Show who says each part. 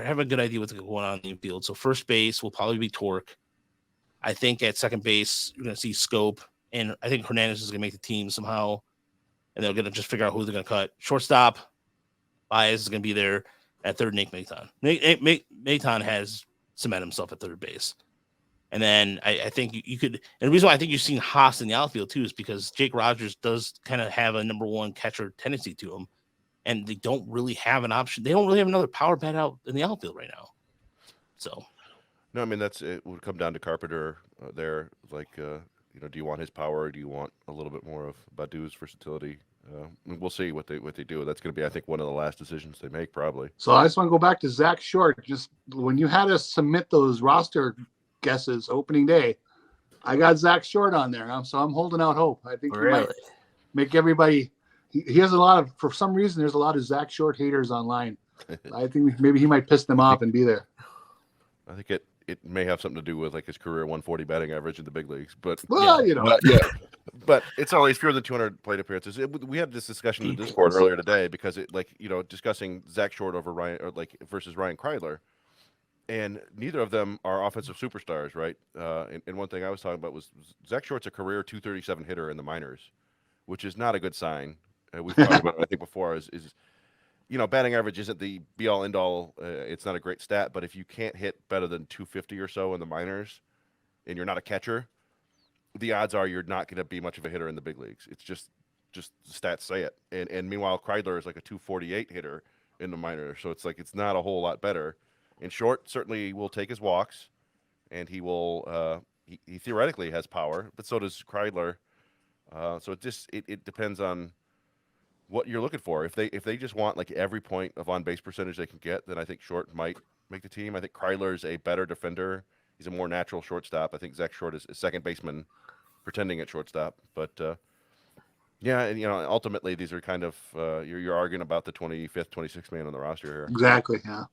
Speaker 1: have a good idea what's going on in the infield. So first base will probably be Torque. I think at second base you're going to see Scope, and I think Hernandez is going to make the team somehow, and they're going to just figure out who they're going to cut. Shortstop, Baez is going to be there. At third, Nick Maton. Maton has cemented himself at third base. And then I think you could, and the reason why I think you've seen Haas in the outfield too is because Jake Rogers does kind of have a number one catcher tendency to him, and they don't really have an option. They don't really have another power bat out in the outfield right now. So,
Speaker 2: no, I mean it would come down to Carpenter there. Like, do you want his power, or do you want a little bit more of Badu's versatility? We'll see what they do. That's going to be, I think, one of the last decisions they make, probably.
Speaker 3: So I just want to go back to Zach Short. Just when you had us submit those roster guesses opening day, I got Zach Short on there. So I'm holding out hope. I think he might make everybody. He has a lot of, for some reason, there's a lot of Zach Short haters online. I think maybe he might piss them off and be there.
Speaker 2: I think it may have something to do with like his career 140 batting average in the big leagues, but but it's always fewer than 200 plate appearances. We had this discussion in the Discord earlier today because discussing Zach Short over Ryan versus Ryan Kreidler, and neither of them are offensive superstars, right? And one thing I was talking about was Zach Short's a career 237 hitter in the minors, which is not a good sign. We've talked about it, I think, before. Is batting average isn't the be all end all. It's not a great stat, but if you can't hit better than 250 or so in the minors, and you're not a catcher, the odds are you're not going to be much of a hitter in the big leagues. It's just the stats say it. And meanwhile, Kreidler is like a 248 hitter in the minors, so it's not a whole lot better. And Short certainly will take his walks, and he will. He theoretically has power, but so does Kreidler. So it depends on what you're looking for. If they just want like every point of on base percentage they can get, then I think Short might make the team. I think Kreidler is a better defender. He's a more natural shortstop. I think Zach Short is a second baseman pretending at shortstop. But and ultimately these are kind of you're arguing about the 25th, 26th man on the roster here.
Speaker 3: Exactly. Yeah.